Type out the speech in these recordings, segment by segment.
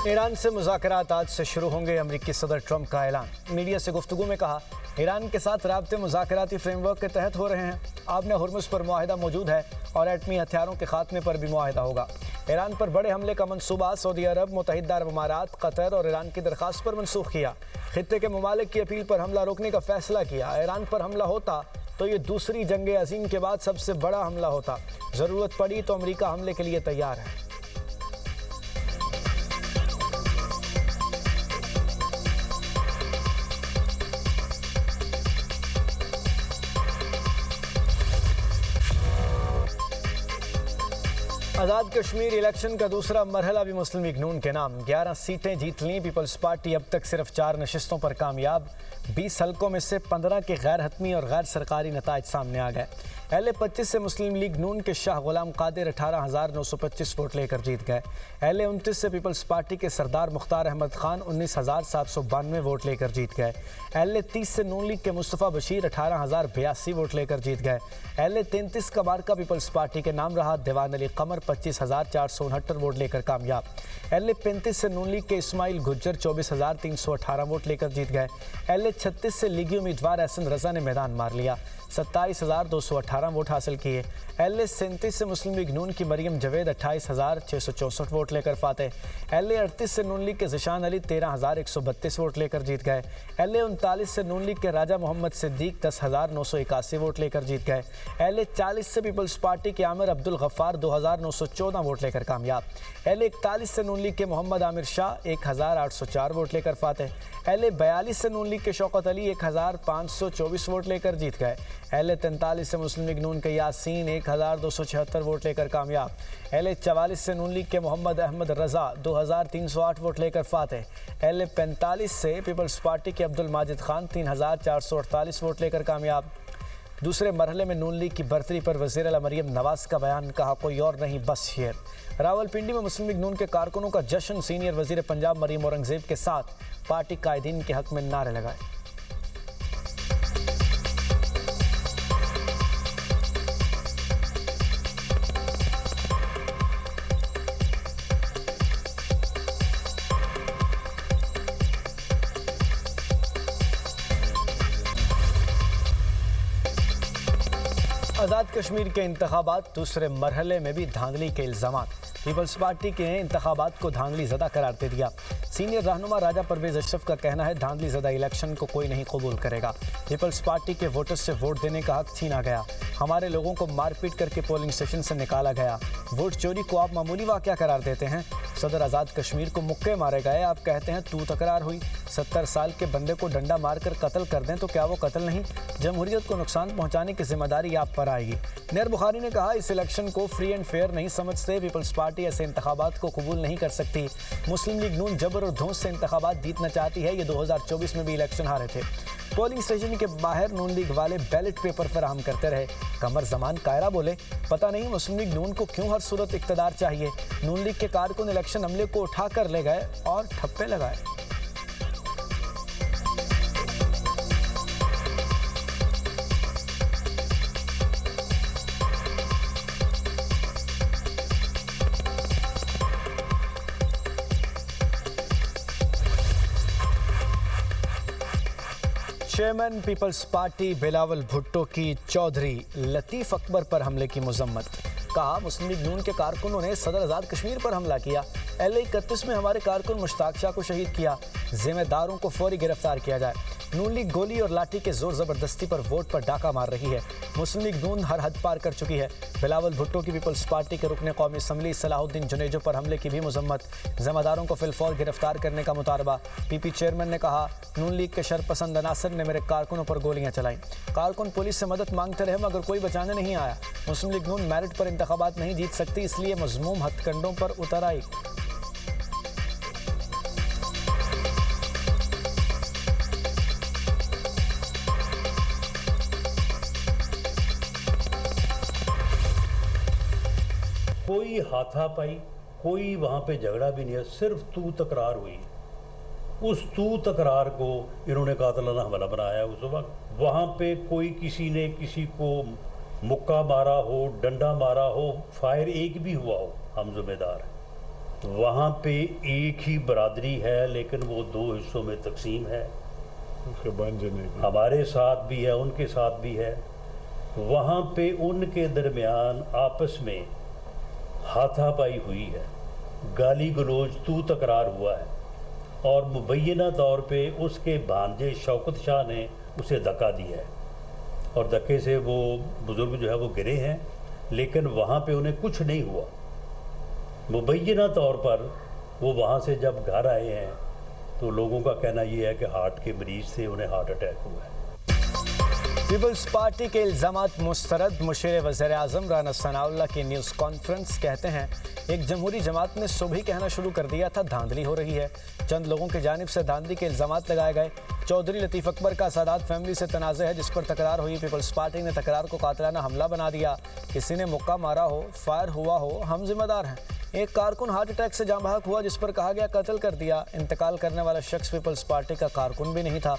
Iran से मुज़ाकरात आज से शुरू होंगे। अमेरिकी सदर ट्रंप का ऐलान। मीडिया से गुफ्तगू में कहा, ईरान के साथ राब्ते मुज़ाकराती फ्रेमवर्क के तहत हो रहे हैं। आबने हुर्मुज़ पर मुआहिदा मौजूद है और एटमी हथियारों के खात्मे पर भी मुआहिदा होगा। ईरान पर बड़े हमले का मंसूबा सऊदी अरब, मुत्तहिदा अरब अमारात, कतर और ईरान की दरख्वास्त पर मनसूख किया। खित्ते के ममालिक की अपील पर हमला रोकने का फैसला किया। ईरान पर हमला होता तो ये दूसरी जंग अज़ीम के बाद सबसे बड़ा हमला होता। ज़रूरत पड़ी तो अमेरिका हमले के लिए तैयार है। आज़ाद कश्मीर इलेक्शन का दूसरा मरहला भी मुस्लिम लीग नून के नाम। 11 सीटें जीत लीं। पीपल्स पार्टी अब तक सिर्फ 4 नशिस्तों पर कामयाब। 20 हलकों में से 15 के गैर हतमी और गैर सरकारी नताइज सामने आ गए। LA-25 से मुस्लिम लीग नून के शाह गुलाम कादिर 18,925 वोट लेकर जीत गए। LA-29 से पीपल्स पार्टी के सरदार मुख्तार अहमद खान 19,792 वोट लेकर जीत गए। LA-30 से नून लीग के मुस्तफ़ा बशीर 18,082 वोट लेकर जीत गए। LA-33 का मार्का पीपल्स पार्टी के नाम रहा। दीवान अली कमर 25,469 वोट लेकर कामयाब। LA-35 से नून लीग के इस्माइल गुज्जर 24,318 वोट लेकर जीत गए। LA-36 से लीगी उम्मीदवार एहसन रजा ने मैदान मार लिया, 27,218 वोट हासिल किए। LA-37 से मुस्लिम लीग नून की मरियम जवेद 28,664 वोट लेकर फाते। LA-38 से नून लीग के ज़िशान अली 13,132 वोट लेकर जीत गए। LA-39 से नून लीग के राजा मोहम्मद सिद्दीक 10,981 वोट लेकर जीत गए। LA-40 से पीपल्स पार्टी के आमिर अब्दुल गफ्फार 2,914 वोट लेकर कामयाब। LA-41 से नून लीग के मोहम्मद आमिर शाह 1,804 वोट लेकर फाते। LA-42 से नून लीग के शौकत अली 1,524 वोट लेकर जीत गए। LA-43 से मुस्लिम लीग नून के यासीन 1,276 वोट लेकर कामयाब। LA-44 से नून लीग के मोहम्मद अहमद रजा 2,308 वोट लेकर फाते। LA-45 से पीपल्स पार्टी के अब्दुल माजिद खान 3,448 वोट लेकर कामयाब। दूसरे मरहले में नून लीग की बर्तरी पर वज़ीर आला मरियम नवाज का बयान, कहा कोई और नहीं बस शेर। रावलपिंडी में मुस्लिम लीग नून के कारकुनों का जश्न। सीनियर वज़ीर पंजाब मरीम औरंगज़ेब के साथ पार्टी कायदीन के हक में नारे लगाए। आज़ाद कश्मीर के इंतखाबात दूसरे मरहले में भी धांधली के इल्ज़ामात। पीपल्स पार्टी के इंतखाबात को धांधली ज़दा करार दे दिया। सीनियर रहनुमा राजा परवेज़ अशरफ का कहना है, धांधली ज़दा इलेक्शन को कोई नहीं कबूल करेगा। पीपल्स पार्टी के वोटर्स से वोट देने का हक छीना गया। हमारे लोगों को मारपीट करके पोलिंग स्टेशन से निकाला गया। वोट चोरी को आप मामूली वाक़या करार देते हैं। सदर आज़ाद कश्मीर को मुक्के मारे गए, आप कहते हैं तू तकरार हुई। 70 साल के बंदे को डंडा मारकर कत्ल कर दें तो क्या वो कत्ल नहीं? जमहूरियत को नुकसान पहुंचाने की जिम्मेदारी आप पर आएगी। नैर बुखारी ने कहा, इस इलेक्शन को फ्री एंड फेयर नहीं समझते। पीपल्स पार्टी ऐसे इंतखाबात को कबूल नहीं कर सकती। मुस्लिम लीग नून जबर और धौंस से इंतखाबात जीतना चाहती है। ये 2024 में भी इलेक्शन हारे थे। पोलिंग स्टेशन के बाहर नून लीग वाले बैलेट पेपर फराहम करते रहे। कमर जमान कायरा बोले, पता नहीं मुस्लिम लीग नून को क्यों हर सूरत इक़्तिदार चाहिए। नून लीग के कारकुन इलेक्शन अमले को उठाकर ले गए और ठप्पे लगाए। Chairman Peoples Party Bilawal Bhutto की चौधरी लतीफ़ अकबर पर हमले की मजम्मत। कहा, मुस्लिम लीग नून के कारकुनों ने सदर आज़ाद कश्मीर पर हमला किया। LA-31 में हमारे कारकुन मुश्ताक शाह को शहीद किया। जिम्मेदारों को फौरी गिरफ्तार किया जाए। नून लीग गोली और लाठी के जोर ज़बरदस्ती पर वोट पर डाका मार रही है। मुस्लिम लीग नून हर हद पार कर चुकी है। बिलावल भुट्टो की पीपल्स पार्टी के रुकने कौमी असम्बली सलाहुद्दीन जुनेजो पर हमले की भी मजम्मत। जिम्मेदारों को फिलफौर गिरफ्तार करने का मुतालबा। PP चेयरमैन ने कहा, नून लीग के शरपसंद अनासर ने मेरे कारकुनों पर गोलियां चलाई। कारकुन पुलिस से मदद मांगते रहे मगर कोई बचाने नहीं आया। मुस्लिम लीग नून मेरिट पर इंतखाबात नहीं जीत सकती, इसलिए मजमूम हथकंडों पर उतर आई। कोई हाथापाई, कोई वहाँ पे झगड़ा भी नहीं है, सिर्फ तू तकरार हुई। उस तू तकरार को इन्होंने कातिलाना हमला बनाया। उस वक्त वहाँ पे कोई किसी ने किसी को मुक्का मारा हो, डंडा मारा हो, फायर एक भी हुआ हो, हम जिम्मेदार हैं। वहाँ पे एक ही बरादरी है लेकिन वो दो हिस्सों में तकसीम है। हमारे साथ भी है, उनके साथ भी है। वहाँ पे उनके दरमियान आपस में हाथापाई हुई है, गाली गलौज तू तकरार हुआ है और मुबैना तौर पे उसके भांजे शौकत शाह ने उसे धक्का दिया है और धक्के से वो बुज़ुर्ग जो है वो गिरे हैं, लेकिन वहाँ पे उन्हें कुछ नहीं हुआ। मुबैना तौर पर वो वहाँ से जब घर आए हैं तो लोगों का कहना ये है कि हार्ट के मरीज से उन्हें हार्ट अटैक हुआ है। पीपल्स पार्टी के इल्जामात मुस्तरद। मुशीर वज़ीर-ए-आज़म राना सनाउल्लाह की न्यूज़ कॉन्फ्रेंस। कहते हैं एक जमहूरी जमात ने सुबह ही कहना शुरू कर दिया था धांधली हो रही है। चंद लोगों की जानिब से धांधली के इल्जामात लगाए गए। चौधरी लतीफ़ अकबर का सादात फैमिली से तनाज़े है जिस पर तकरार हुई। पीपल्स पार्टी ने तकरार को कातिलाना हमला बना दिया। किसी ने मुक्का मारा हो, फायर हुआ हो, हम जिम्मेदार हैं। एक कारकुन हार्ट अटैक से जाँ बहक हुआ जिस पर कहा गया कत्ल कर दिया। इंतकाल करने वाला शख्स पीपल्स पार्टी का कारकुन भी नहीं था।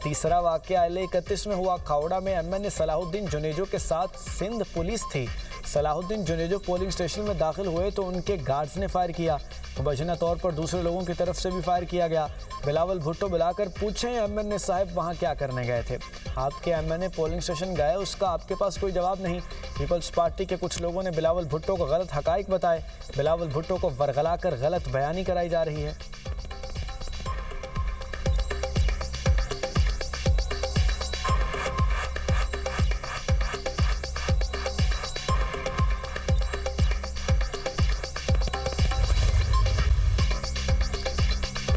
तीसरा वाक़या LA-31 में हुआ। खावड़ा में MNA सलाहुद्दीन जुनेजो के साथ सिंध पुलिस थी। सलाहुद्दीन जुनेजो पोलिंग स्टेशन में दाखिल हुए तो उनके गार्ड्स ने फायर किया। मुबैना तौर पर दूसरे लोगों की तरफ से भी फायर किया गया। बिलावल भुट्टो बुलाकर पूछें MNA साहब वहाँ क्या करने गए थे। आपके MNA पोलिंग स्टेशन गए, उसका आपके पास कोई जवाब नहीं। पीपल्स पार्टी के कुछ लोगों ने बिलावल भुट्टो को गलत हकाइक बताए। बिलावल भुट्टो को वरगला कर गलत बयानी कराई जा रही है।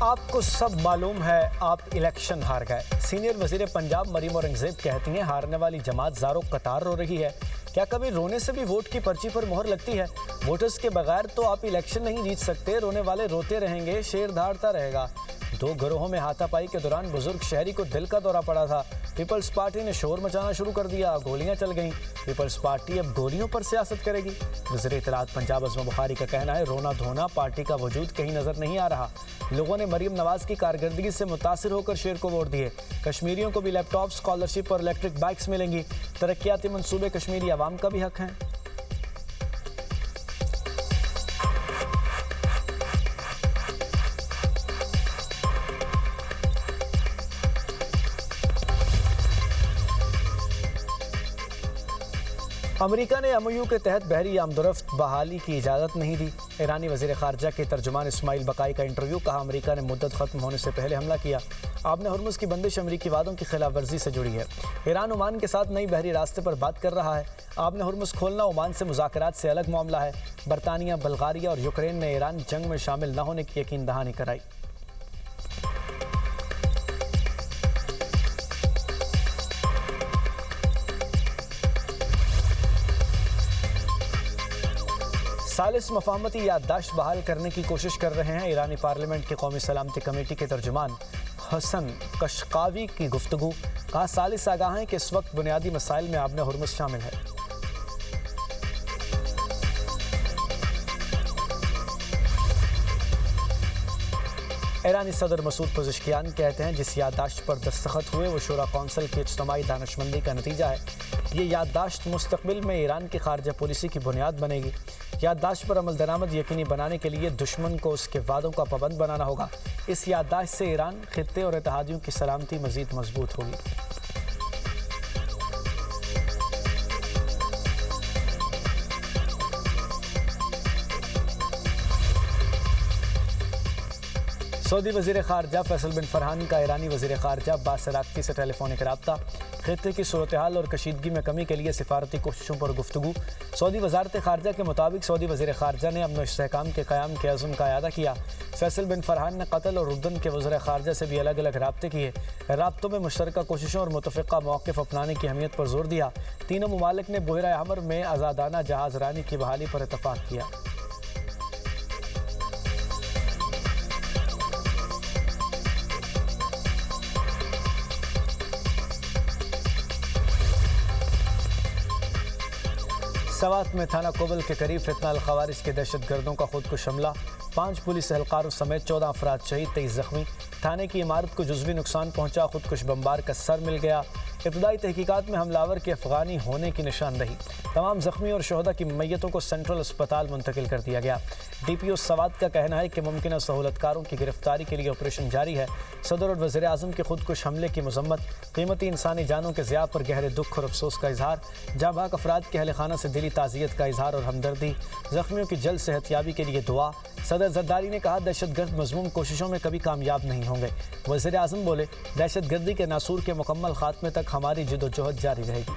आपको सब मालूम है आप इलेक्शन हार गए। सीनियर वजीर पंजाब मरीम औरंगजेब कहती हैं हारने वाली जमात ज़ारो कतार रो रही है। क्या कभी रोने से भी वोट की पर्ची पर मोहर लगती है? वोटर्स के बगैर तो आप इलेक्शन नहीं जीत सकते। रोने वाले रोते रहेंगे, शेर धाड़ता रहेगा। दो गिरोहों में हाथापाई के दौरान बुजुर्ग शहरी को दिल का दौरा पड़ा था। पीपल्स पार्टी ने शोर मचाना शुरू कर दिया, गोलियां चल गईं। पीपल्स पार्टी अब गोलियों पर सियासत करेगी। वज़ीर इत्तलात पंजाब अज़मा बुखारी का कहना है रोना धोना पार्टी का वजूद कहीं नजर नहीं आ रहा। लोगों ने मरीम नवाज की कारकर्दगी से मुतासिर होकर शेर को वोट दिए। कश्मीरियों को भी लैपटॉप, स्कॉलरशिप और इलेक्ट्रिक बाइक्स मिलेंगी। तरक्याती मंसूबे कश्मीरी आवाम का भी हक हैं। अमेरिका ने MOU के तहत बहरी आमदोरफ्त बहाली की इजाज़त नहीं दी। ईरानी वज़ीर ख़ारजा के तर्जुमान इस्माइल बकाई का इंटरव्यू। कहा अमेरिका ने मुद्दत ख़त्म होने से पहले हमला किया। आपने हुर्मुज़ की बंदिश अमेरिकी वादों की खिलाफ वर्जी से जुड़ी है। ईरान ओमान के साथ नई बहरी रास्ते पर बात कर रहा है। आपने हुर्मुज़ खोलना ओमान से मुज़ाकरात से अलग मामला है। बरतानिया, बल्गारिया और यूक्रेन ने ईरान जंग में शामिल न होने की यकीन दहानी कराई। सालिस मफाहमती याददाश्त बहाल करने की कोशिश कर रहे हैं। ईरानी पार्लियामेंट की कौमी सलामती कमेटी के तर्जुमान हसन कशकावी की गुफ्तगू। कहा सालिस आगाह हैं कि इस वक्त बुनियादी मसाइल में आबने हुर्मुज़ शामिल है। ईरानी सदर मसूद पज़ेश्कियान कहते हैं जिस याददाश्त पर दस्तखत हुए वो शूरा कौंसिल की इज्तिमाई दानिशमंदी का नतीजा है। ये याददाश्त मुस्तकबिल में ईरान की खारजा पॉलिसी की बुनियाद बनेगी। याददाश्त पर अमल दरामद यकीनी बनाने के लिए दुश्मन को उसके वादों का पाबंद बनाना होगा। इस याददाश्त से ईरान, खित्ते और इत्तेहादियों की सलामती मज़ीद मजबूत होगी। सऊदी वज़ीर ख़ारजा फैसल बिन फरहान का ईरानी वज़ीर ख़ारजा अब्बास अराक्ची से टेलीफोनिक रब्ता। खित्ते की सूरत हाल और कशीदगी में कमी के लिए सिफारती कोशिशों पर गुफ्तगू। सऊदी वज़ारत ख़ारजा के मुताबिक सऊदी वज़ीर ख़ारजा ने अमन इस्तेहकाम के क़याम के अज़्म का अयादा किया। फैसल बिन फरहान ने कत्ल और उर्दन के वज़ीर ख़ारजा से भी अलग अलग राब्ते किए। राब्तों में मुश्तरका कोशिशों और मुतफ़िक़ा मौक़िफ़ अपनाने की अहमियत पर जोर दिया। तीनों ममालिक ने बहरा हमर में आज़ादाना जहाज़ रानी की बहाली पर इत्तफ़ाक़ किया। सवात में थाना कोबल के करीब फितना खवारिज के दहशत गर्दों का खुदकुश हमला। 5 पुलिस एहलकारों समेत 14 अफराद शहीद, 23 जख्मी। थाने की इमारत को जुज़वी नुकसान पहुंचा। खुदकुश बमबार का सर मिल गया। इब्तदाई तहकीकात में हमलावर के अफगानी होने की निशानदही। तमाम जख्मी और शहदा की मैयतों को सेंट्रल अस्पताल मुंतकिल कर दिया गया। DPO सवात का कहना है कि मुमकिन सहूलतकारों की गिरफ्तारी के लिए ऑपरेशन जारी है। सदर और वज़ीर आज़म के खुदकुश हमले की मजम्मत, कीमती इंसानी जानों के ज़िया पर गहरे दुख और अफसोस का इजहार, जाँबाक अफराद के अहल खाना से दिली ताज़ियत का इजहार और हमदर्दी, जख्मियों की जल्द सेहतयाबी के लिए दुआ। सदर जरदारी ने कहा, दहशतगर्द मजमूम कोशिशों में कभी कामयाब नहीं होंगे। वज़ीर आज़म बोले, दहशतगर्दी के नासूर के मुकम्मल खात्मे तक हमारी जिदोजहद जारी रहेगी।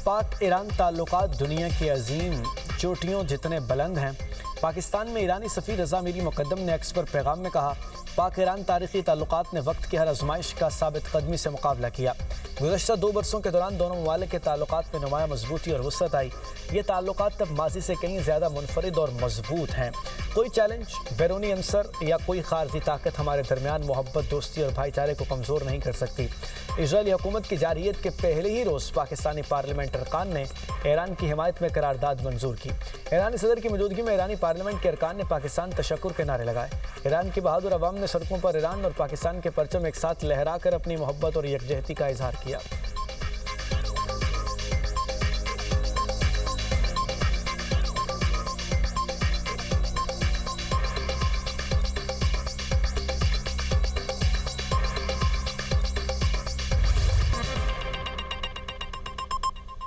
पाक ईरान ताल्लुकात दुनिया की अजीम चोटियों जितने बुलंद हैं। पाकिस्तान में ईरानी सफ़ीर रज़ा मीरी मुक़द्दम ने एक्स पर पैगाम में कहा, पाक ईरान तारीख़ी ताल्लुकात ने वक्त की हर आजमाइश का साबित कदमी से मुकाबला किया। गुज़श्ता 2 बरसों के दौरान दोनों ममालिक के ताल्लुकात में नुमाया मजबूती और वुसअत आई। ये ताल्लुकात तब माजी से कहीं ज़्यादा मुनफरिद और मजबूत हैं। कोई चैलेंज, बैरूनी अंसर या कोई खारजी ताकत हमारे दरमियान मोहब्बत, दोस्ती और भाईचारे को कमज़ोर नहीं कर सकती। इजरायली हुकूमत की जारियत के पहले ही रोज़ पाकिस्तानी पार्लियामेंट अरकान ने ईरान की हिमायत में करारदाद मंजूर की। ईरानी सदर की मौजूदगी में ईरानी पार्लियामेंट के अरकान ने पाकिस्तान तशक्कुर के नारे लगाए। ईरान की बहादुर अवाम ने सड़कों पर ईरान और पाकिस्तान के परचम एक साथ लहरा कर अपनी मोहब्बत और यकजहती का इजहार किया।